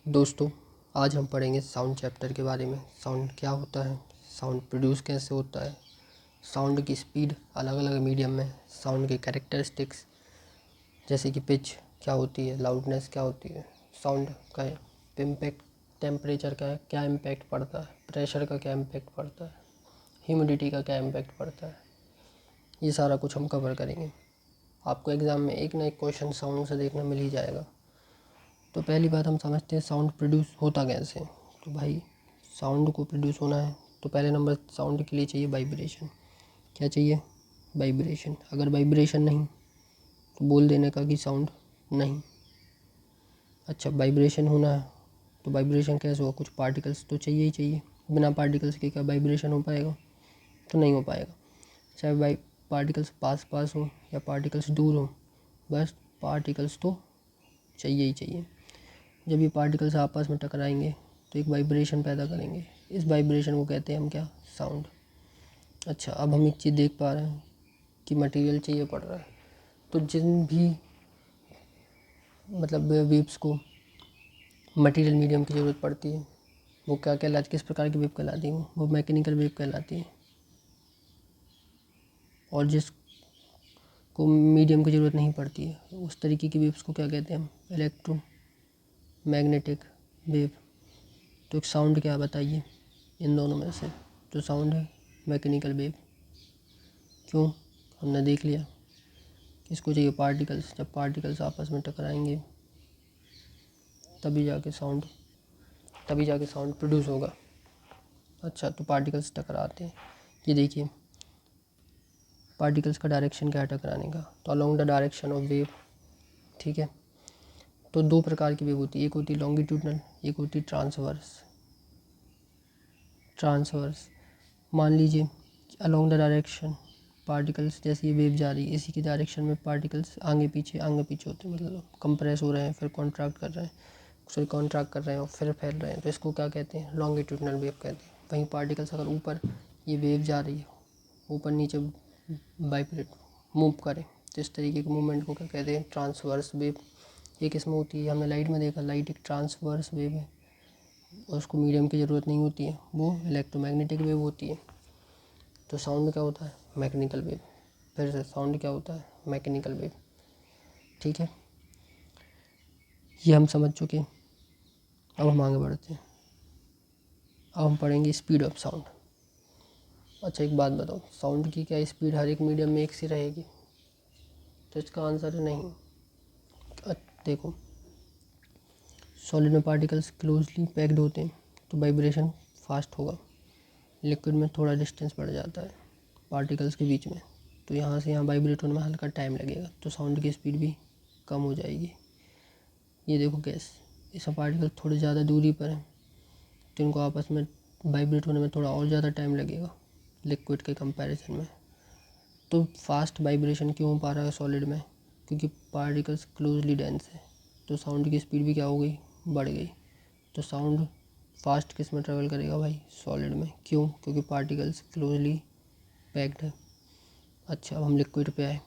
दोस्तों, आज हम पढ़ेंगे साउंड चैप्टर के बारे में। साउंड क्या होता है, साउंड प्रोड्यूस कैसे होता है, साउंड की स्पीड अलग अलग मीडियम में, साउंड के कैरेक्टरिस्टिक्स जैसे कि पिच क्या होती है, लाउडनेस क्या होती है, साउंड का इम्पैक्ट, टेम्परेचर का क्या इम्पैक्ट पड़ता है, प्रेशर का क्या इम्पैक्ट पड़ता है, ह्यूमिडिटी का क्या इम्पैक्ट पड़ता है, ये सारा कुछ हम कवर करेंगे। आपको एग्ज़ाम में एक ना एक क्वेश्चन साउंड से देखने मिल ही जाएगा। तो पहली बात हम समझते हैं साउंड प्रोड्यूस होता कैसे। तो भाई, साउंड को प्रोड्यूस होना है तो पहले नंबर साउंड के लिए चाहिए वाइब्रेशन। क्या चाहिए? वाइब्रेशन। अगर वाइब्रेशन नहीं तो बोल देने का कि साउंड नहीं। अच्छा, वाइब्रेशन होना है तो वाइब्रेशन कैसे होगा? कुछ पार्टिकल्स तो चाहिए ही चाहिए। बिना पार्टिकल्स के क्या वाइब्रेशन हो पाएगा? तो नहीं हो पाएगा। चाहे पार्टिकल्स पास पास हो या पार्टिकल्स दूर हो, बस पार्टिकल्स तो चाहिए ही चाहिए। जब ये पार्टिकल्स आपस में टकराएंगे तो एक वाइब्रेशन पैदा करेंगे। इस वाइब्रेशन को कहते हैं हम क्या? साउंड। अच्छा, अब हम एक चीज़ देख पा रहे हैं कि मटेरियल चाहिए पड़ रहा है। तो जिन भी मतलब वेव्स को मटेरियल मीडियम की ज़रूरत पड़ती है वो क्या कहलाती है? किस प्रकार की वेव कहलाती है? वो मैकेनिकल वेव कहलाती है। और जिसको मीडियम की ज़रूरत नहीं पड़ती है उस तरीके की वेव्स को क्या कहते हैं हम? Electro magnetic wave. तो एक साउंड क्या बताइए इन दोनों में से? तो साउंड है मैकेनिकल वेव। क्यों? हमने देख लिया। किसको चाहिए? पार्टिकल्स। जब पार्टिकल्स आपस में टकराएंगे तभी जाके साउंड प्रोड्यूस होगा। अच्छा, तो पार्टिकल्स टकराते हैं, ये देखिए पार्टिकल्स का डायरेक्शन क्या है टकराने का? तो along the direction of wave. ठीक है, तो दो प्रकार की वेव होती है, एक होती है लॉन्गिट्यूडनल, एक होती है ट्रांसवर्स। मान लीजिए अलोंग द डायरेक्शन पार्टिकल्स, जैसे ये वेव जा रही है इसी की डायरेक्शन में पार्टिकल्स आगे पीछे होते हैं, मतलब कंप्रेस हो रहे हैं, फिर कॉन्ट्रैक्ट कर रहे हैं, और फिर फैल रहे हैं, तो इसको क्या कहते हैं? लॉन्गिट्यूडनल वेव कहते हैं। वहीं पार्टिकल्स अगर ऊपर ये वेव जा रही है ऊपर नीचे वाइब्रेट मूव करें तो इस तरीके के मूवमेंट को क्या कहते हैं? Transverse wave. ये किस में होती है? हमने लाइट में देखा, लाइट एक ट्रांसवर्स वेव है और उसको मीडियम की ज़रूरत नहीं होती है, वो इलेक्ट्रोमैग्नेटिक वेव होती है। तो साउंड क्या होता है? Mechanical wave. फिर से साउंड क्या होता है? Mechanical wave. ठीक है, ये हम समझ चुके। अब हम आगे बढ़ते हैं। अब हम पढ़ेंगे स्पीड ऑफ साउंड। अच्छा, एक बात बताओ, साउंड की क्या स्पीड हर एक मीडियम में एक सी रहेगी? तो इसका आंसर है नहीं। देखो, सॉलिड में पार्टिकल्स क्लोजली पैक्ड होते हैं तो वाइब्रेशन फास्ट होगा। लिक्विड में थोड़ा डिस्टेंस बढ़ जाता है पार्टिकल्स के बीच में, तो यहाँ से यहाँ वाइब्रेट होने में हल्का टाइम लगेगा, तो साउंड की स्पीड भी कम हो जाएगी। ये देखो गैस, इसमें पार्टिकल थोड़ी ज़्यादा दूरी पर हैं तो इनको आपस में वाइब्रेट होने में थोड़ा और ज़्यादा टाइम लगेगा लिक्विड के कंपैरिजन में। तो फास्ट वाइब्रेशन क्यों हो पा रहा है सॉलिड में? क्योंकि पार्टिकल्स क्लोजली डेंस है, तो साउंड की स्पीड भी क्या हो गई? बढ़ गई। तो साउंड फास्ट किस में ट्रेवल करेगा भाई? सॉलिड में। क्यों? क्योंकि पार्टिकल्स क्लोजली पैक्ड है। अच्छा, अब हम लिक्विड पे आए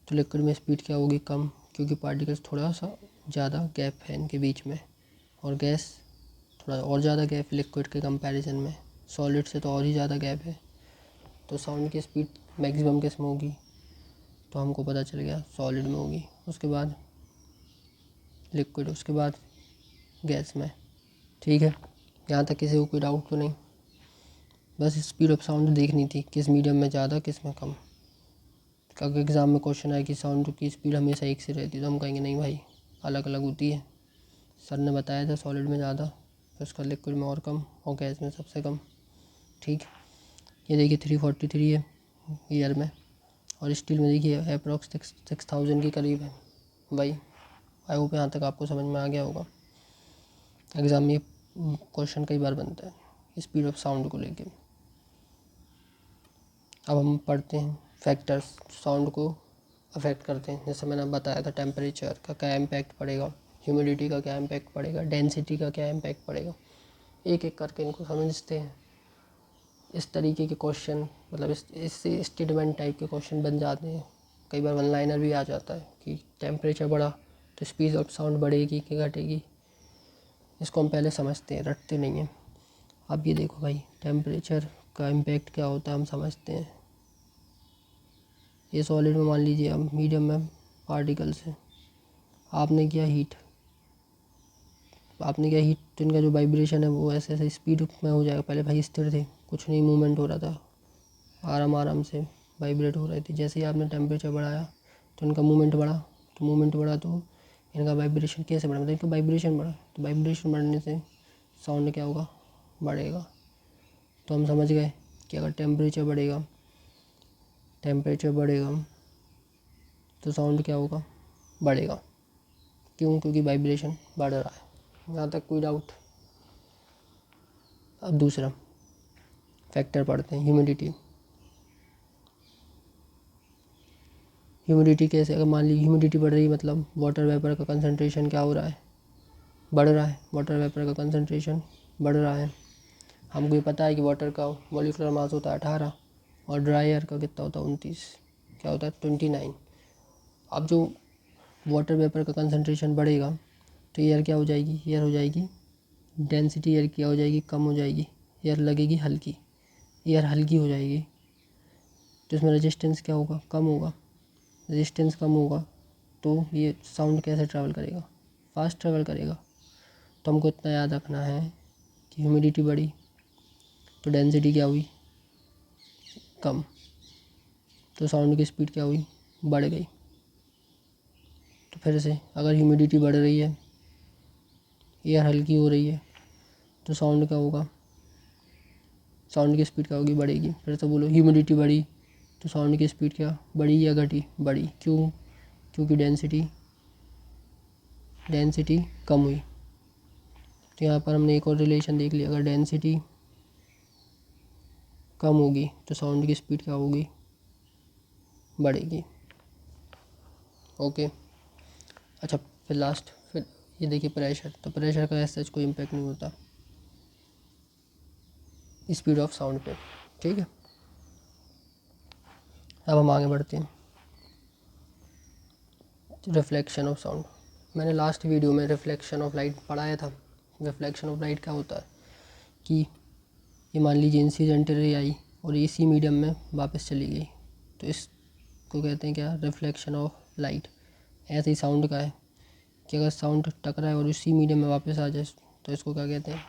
तो लिक्विड में स्पीड क्या होगी? कम, क्योंकि पार्टिकल्स थोड़ा सा ज़्यादा गैप है इनके बीच में, और गैस थोड़ा और ज़्यादा गैप लिक्विड के कंपैरिजन में, सॉलिड से तो और ही ज़्यादा गैप है। तो साउंड की स्पीड मैक्सिमम किस में होगी? तो हमको पता चल गया सॉलिड में होगी, उसके बाद लिक्विड, उसके बाद गैस में। ठीक है, यहाँ तक किसी को कोई डाउट तो नहीं? बस स्पीड ऑफ साउंड देखनी थी, किस मीडियम में ज़्यादा किस में कम। अगर एग्ज़ाम में क्वेश्चन आए कि साउंड की स्पीड हमेशा एक से रहती है तो हम कहेंगे नहीं भाई, अलग अलग होती है। सर ने बताया था सॉलिड में ज़्यादा, फिर उसका लिक्विड में और कम, और गैस में सबसे कम। ठीक, ये देखिए 343 है ईयर में, और स्टील में देखिए अप्रॉक्स 6000 के करीब है। भाई आई होप यहाँ तक आपको समझ में आ गया होगा। एग्ज़ाम में क्वेश्चन कई बार बनता है स्पीड ऑफ साउंड को लेके। अब हम पढ़ते हैं फैक्टर्स साउंड को अफेक्ट करते हैं। जैसे मैंने बताया था टेम्परेचर का क्या इम्पैक्ट पड़ेगा, ह्यूमिडिटी का क्या इम्पैक्ट पड़ेगा, डेंसिटी का क्या इम्पैक्ट पड़ेगा। एक एक करके इनको समझते हैं। इस तरीके के क्वेश्चन, मतलब इससे स्टेटमेंट टाइप के क्वेश्चन बन जाते हैं। कई बार वन लाइनर भी आ जाता है कि टेम्परेचर बढ़ा तो स्पीड ऑफ साउंड बढ़ेगी कि घटेगी। इसको हम पहले समझते हैं, रटते नहीं हैं। अब ये देखो भाई, टेम्परेचर का इम्पैक्ट क्या होता है हम समझते हैं। ये सॉलिड में मान लीजिए, अब मीडियम में पार्टिकल्स हैं, आपने किया हीट, तो इनका जो वाइब्रेशन है वो ऐसे ऐसे स्पीड में हो जाएगा। पहले भाई स्थिर थे, कुछ नहीं मूवमेंट हो रहा था, आराम आराम से वाइब्रेट हो रही थी। जैसे ही आपने टेम्परेचर बढ़ाया तो इनका मूवमेंट बढ़ा, तो इनका वाइब्रेशन कैसे बढ़ा, मतलब इनका वाइब्रेशन बढ़ा। तो वाइब्रेशन बढ़ने से साउंड क्या होगा, बढ़ेगा। तो हम समझ गए कि अगर टेम्परेचर बढ़ेगा तो साउंड क्या होगा, बढ़ेगा। क्यों? क्योंकि वाइब्रेशन बढ़ रहा है। यहाँ तक कोई डाउट? अब दूसरा फैक्टर पढ़ते हैं, ह्यूमिडिटी। ह्यूमिडिटी कैसे, अगर मान लीजिए ह्यूमिडिटी बढ़ रही है मतलब वाटर वेपर का कंसंट्रेशन क्या हो रहा है, बढ़ रहा है। वाटर वेपर का कंसंट्रेशन बढ़ रहा है। हमको ये पता है कि वाटर का मॉलिक्यूलर मास होता है 18 और ड्राई एयर का कितना होता है 29, क्या होता है 29। अब जो वाटर वेपर का कंसंट्रेशन बढ़ेगा तो एयर क्या हो जाएगी, एयर हो जाएगी डेंसिटी, एयर क्या हो जाएगी, कम हो जाएगी। एयर लगेगी हल्की, एयर हल्की हो जाएगी तो इसमें रेजिस्टेंस क्या होगा, कम होगा। रेजिस्टेंस कम होगा तो ये साउंड कैसे ट्रैवल करेगा, फास्ट ट्रैवल करेगा। तो हमको इतना याद रखना है कि ह्यूमिडिटी बढ़ी तो डेंसिटी क्या हुई, कम, तो साउंड की स्पीड क्या हुई, बढ़ गई। तो फिर से अगर ह्यूमिडिटी बढ़ रही है, एयर हल्की हो रही है, तो साउंड क्या होगा, साउंड की स्पीड क्या होगी, बढ़ेगी। फिर से बोलो, ह्यूमिडिटी बढ़ी तो साउंड की स्पीड क्या बढ़ी या घटी, बढ़ी। क्यों? क्योंकि डेंसिटी कम हुई। तो यहाँ पर हमने एक और रिलेशन देख लिया, अगर डेंसिटी कम होगी तो साउंड की स्पीड क्या होगी, बढ़ेगी। ओके। अच्छा, फिर ये देखिए प्रेशर। तो प्रेशर का ऐसा कोई इम्पैक्ट नहीं होता स्पीड ऑफ साउंड पे, ठीक है। अब हम आगे बढ़ते हैं, रिफ्लेक्शन ऑफ साउंड। मैंने लास्ट वीडियो में रिफ्लेक्शन ऑफ लाइट पढ़ाया था। रिफ्लेक्शन ऑफ लाइट क्या होता है कि ये मान लीजिए इंसिडेंट रे आई और इसी मीडियम में वापस चली गई, तो इसको कहते हैं क्या, रिफ्लेक्शन ऑफ लाइट। ऐसे ही साउंड का है कि अगर साउंड टकराए और उसी मीडियम में वापस आ जाए तो इसको क्या कहते हैं,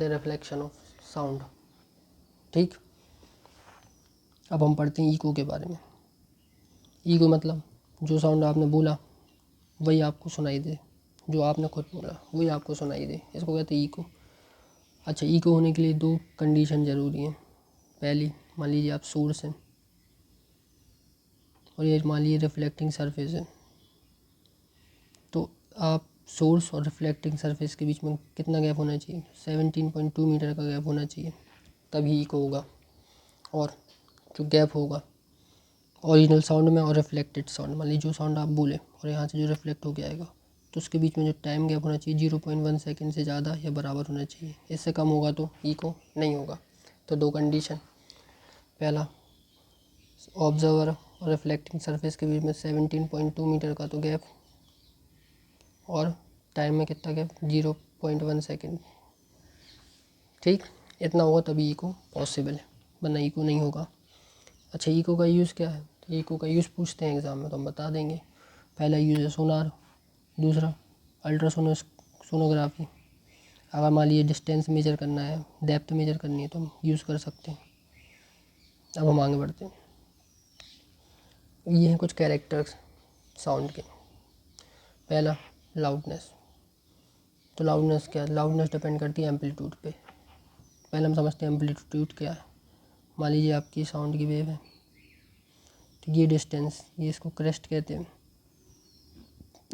रिफ्लेक्शन ऑफ साउंड, ठीक। अब हम पढ़ते हैं इको के बारे में। इको मतलब जो साउंड आपने बोला वही आपको सुनाई दे, जो आपने खुद बोला वही आपको सुनाई दे, इसको कहते हैं इको। अच्छा, इको होने के लिए दो कंडीशन ज़रूरी हैं। पहली, मान लीजिए आप सोर्स हैं और ये मान लीजिए रिफ्लेक्टिंग सरफेस है, तो आप सोर्स और रिफ्लेक्टिंग सरफेस के बीच में कितना गैप होना चाहिए, 17.2 मीटर का गैप होना चाहिए, तभी इको होगा। और जो गैप होगा ओरिजिनल साउंड में और रिफ्लेक्टेड साउंड, मान लीजिए जो साउंड आप बोले और यहाँ से जो रिफ्लेक्ट होके आएगा, तो उसके बीच में जो टाइम गैप होना चाहिए 0.1 सेकेंड से ज़्यादा या बराबर होना चाहिए। इससे कम होगा तो इको नहीं होगा। तो दो कंडीशन, पहला ऑब्जर्वर और रिफ्लेक्टिंग सरफेस के बीच में 17.2 मीटर का तो गैप, और टाइम में कितना गैप, 0.1 सेकेंड, ठीक। इतना होगा तभी इको पॉसिबल है, वरना इको नहीं होगा। अच्छा, इको का यूज़ क्या है, तो इको का यूज़ पूछते हैं एग्ज़ाम में तो हम बता देंगे। पहला यूज़ है सोनार, दूसरा सोनोग्राफी। अगर मान लीजिए डिस्टेंस मेजर करना है, डेप्थ मेजर करनी है तो हम यूज़ कर सकते हैं। अब हम आगे बढ़ते हैं। ये हैं कुछ कैरेक्टर्स साउंड के। पहला, लाउडनेस। तो लाउडनेस क्या है, लाउडनेस डिपेंड करती है एम्पलीट्यूड पे। पहले हम समझते हैं एम्पलीट्यूड क्या है। मान लीजिए आपकी साउंड की वेव है, तो ये डिस्टेंस, ये इसको क्रेस्ट कहते हैं।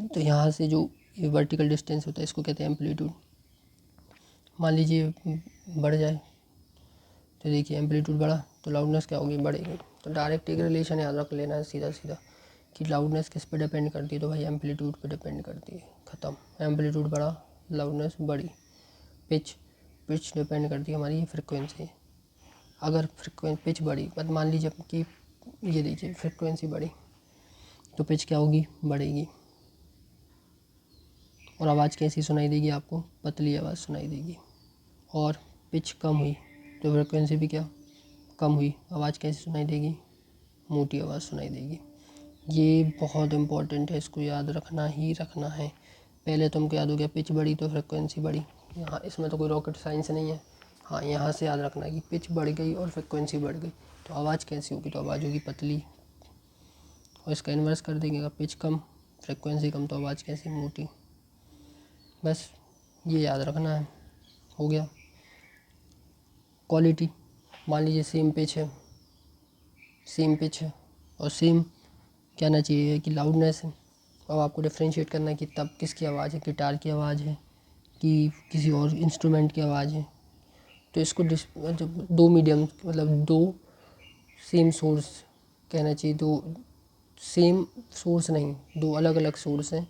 तो यहाँ से जो ये वर्टिकल डिस्टेंस होता है इसको कहते हैं एम्पलीट्यूड। मान लीजिए बढ़ जाए तो देखिए एम्पलीट्यूड बढ़ा तो लाउडनेस क्या होगी, बढ़ेगी। तो डायरेक्ट एक रिलेशन याद रख लेना है सीधा सीधा कि लाउडनेस किस पे डिपेंड करती है, तो भाई एम्पलीट्यूड पे डिपेंड करती है, ख़त्म। एम्पलीट्यूड बढ़ा, लाउडनेस बढ़ी। पिच डिपेंड करती है हमारी फ्रिक्वेंसी। अगर पिच बढ़ी, मान लीजिए कि ये देखिए फ्रिक्वेंसी बढ़ी तो पिच क्या होगी, बढ़ेगी। और आवाज़ कैसी सुनाई देगी आपको, पतली आवाज़ सुनाई देगी। और पिच कम हुई तो फ्रिक्वेंसी भी क्या कम हुई, आवाज़ कैसी सुनाई देगी, मोटी आवाज़ सुनाई देगी। ये बहुत इम्पोर्टेंट है, इसको याद रखना ही रखना है। पहले तो हमको याद हो गया पिच बढ़ी तो फ्रिक्वेंसी बढ़ी, यहाँ इसमें तो कोई रॉकेट साइंस नहीं है। हाँ, यहाँ से याद रखना है कि पिच बढ़ गई और फ्रिक्वेंसी बढ़ गई तो आवाज़ कैसी होगी, तो आवाज़ होगी पतली। और इसका इन्वर्स कर देंगे, अगर पिच कम फ्रिक्वेंसी कम तो आवाज़ कैसी, मोटी। बस ये याद रखना है, हो गया। क्वालिटी, मान लीजिए सेम पिच है और सेम क्या ना चाहिए कि लाउडनेस है। अब आपको डिफ्रेंशिएट करना है कि तब किसकी आवाज़ है, गिटार की आवाज़ है कि किसी और इंस्ट्रूमेंट की आवाज़ है। तो इसको जब दो मीडियम मतलब दो सेम सोर्स कहना चाहिए, दो सेम सोर्स नहीं, दो अलग अलग सोर्स हैं,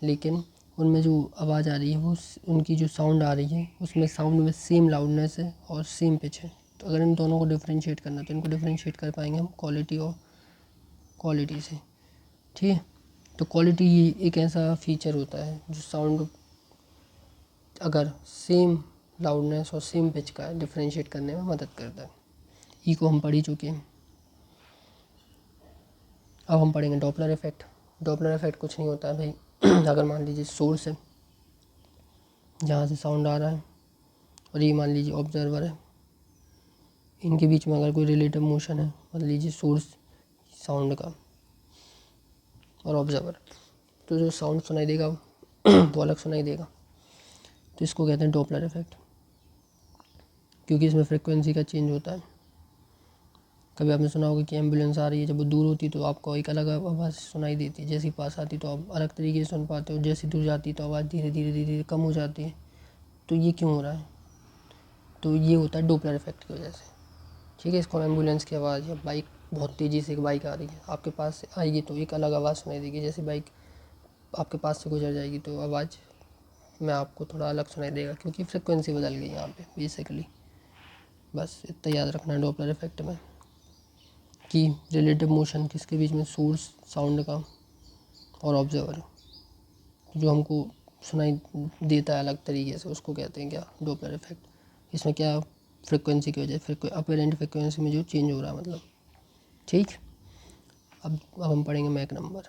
लेकिन उनमें जो आवाज़ आ रही है वो उनकी जो साउंड आ रही है उसमें साउंड में सेम लाउडनेस है और सेम पिच है। तो अगर इन दोनों को डिफ्रेंशिएट करना है तो इनको डिफ्रेंशिएट कर पाएंगे हम क्वालिटी और क्वालिटी से। ठीक है, तो क्वालिटी एक ऐसा फीचर होता है जो साउंड अगर सेम लाउडनेस और सेम पिच का डिफ्रेंशिएट करने में मदद करता है। ई को हम पढ़ ही चुके हैं। अब हम पढ़ेंगे डॉपलर इफेक्ट। डॉपलर इफेक्ट कुछ नहीं होता है भाई। अगर मान लीजिए सोर्स है जहाँ से साउंड आ रहा है और ये मान लीजिए ऑब्जर्वर है, इनके बीच में अगर कोई रिलेटिव मोशन है, मान लीजिए सोर्स साउंड का और ऑब्जर्वर, तो जो साउंड सुनाई देगा वो अलग सुनाई देगा। तो इसको कहते हैं डॉपलर इफेक्ट, क्योंकि इसमें फ्रिक्वेंसी का चेंज होता है। कभी आपने सुना होगा कि एम्बुलेंस आ रही है, जब वो दूर होती तो आपको एक अलग आवाज़ सुनाई देती है, जैसे ही पास आती तो आप अलग तरीके से सुन पाते हो, जैसे दूर जाती तो आवाज़ धीरे धीरे धीरे धीरे कम हो जाती है। तो ये क्यों हो रहा है, तो ये होता है डॉपलर इफेक्ट की वजह से। ठीक है, इसको एम्बुलेंस की आवाज़ या बाइक बहुत तेज़ी से एक बाइक आ रही है आपके पास से आएगी तो एक अलग आवाज़ सुनाई देगी, जैसे बाइक आपके पास से गुजर जाएगी तो आवाज़ में आपको थोड़ा अलग सुनाई देगा, क्योंकि फ्रिक्वेंसी बदल गई यहाँ पे बेसिकली। बस इतना याद रखना है डॉपलर इफेक्ट में कि रिलेटिव मोशन किसके बीच में, सोर्स साउंड का और ऑब्जर्वर, जो हमको सुनाई देता है अलग तरीके से, उसको कहते हैं क्या, डॉपलर इफेक्ट। इसमें क्या फ्रिक्वेंसी की वजह से अपीरेंट फ्रिक्वेंसी में जो चेंज हो रहा है मतलब। ठीक, अब हम पढ़ेंगे मैक नंबर।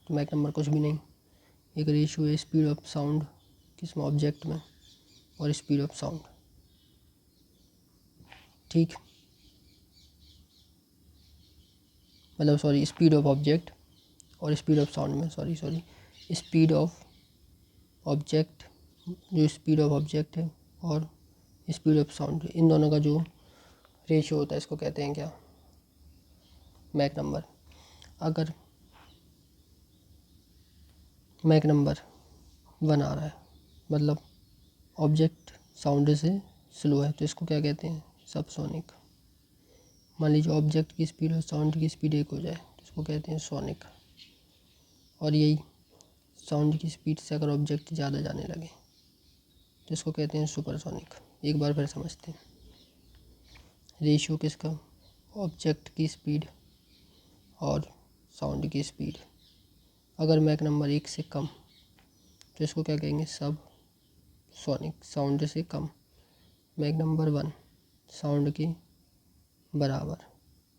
तो मैक नंबर कुछ भी नहीं, एक रेशियो है स्पीड ऑफ साउंड किसमें, ऑब्जेक्ट में, और स्पीड ऑफ साउंड। ठीक, मतलब सॉरी स्पीड ऑफ ऑब्जेक्ट और स्पीड ऑफ साउंड में, सॉरी स्पीड ऑफ ऑब्जेक्ट, जो स्पीड ऑफ ऑब्जेक्ट है और स्पीड ऑफ साउंड, इन दोनों का जो रेशियो होता है इसको कहते हैं क्या, मैक नंबर। अगर मैक नंबर 1 आ रहा है मतलब ऑब्जेक्ट साउंड से स्लो है, तो इसको क्या कहते हैं, सबसोनिक। मान लीजिए ऑब्जेक्ट की स्पीड और साउंड की स्पीड एक हो जाए तो इसको कहते हैं सोनिक। और यही साउंड की स्पीड से अगर ऑब्जेक्ट ज़्यादा जाने लगे तो इसको कहते हैं सुपरसोनिक। एक बार फिर समझते हैं, रेशियो किसका, ऑब्जेक्ट की स्पीड और साउंड की स्पीड। अगर मैक नंबर 1 से कम तो इसको क्या कहेंगे, सब सोनिक, साउंड से कम। मैक नंबर 1 साउंड के बराबर,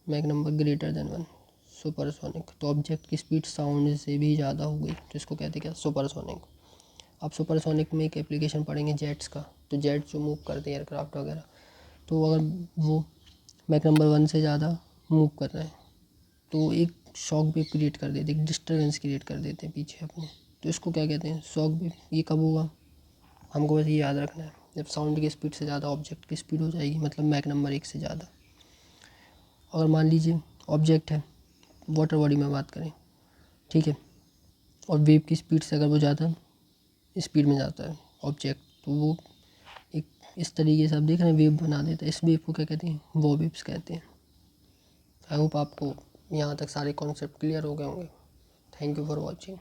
Mach number greater than 1 supersonic. तो ऑब्जेक्ट की स्पीड साउंड से भी ज़्यादा हो गई तो इसको कहते हैं क्या, सुपरसोनिक। अब सुपरसोनिक में एक एप्लीकेशन पढ़ेंगे जेट्स का, तो जेट जो मूव करते हैं एयरक्राफ्ट वगैरह, तो अगर वो मैक नंबर 1 से ज़्यादा मूव कर रहे हैं तो एक शॉक वेव क्रिएट कर देते, एक डिस्टर्बेंस क्रिएट कर देते हैं पीछे अपने, तो इसको क्या कहते हैं, शॉक वेव। ये कब होगा, हमको बस ये याद रखना है, जब साउंड की स्पीड से ज़्यादा ऑब्जेक्ट की स्पीड हो जाएगी, मतलब मैक नंबर 1 से ज़्यादा। अगर मान लीजिए ऑब्जेक्ट है, वाटर बॉडी में बात करें, ठीक है, और वेव की स्पीड से अगर वो ज़्यादा स्पीड में जाता है ऑब्जेक्ट, तो वो एक इस तरीके से आप देख रहे हैं वेव बना देता है। इस वेव को क्या कहते हैं, वो वेव्स कहते हैं। आई होप आपको यहाँ तक सारे कॉन्सेप्ट क्लियर हो गए होंगे। Thank you for watching.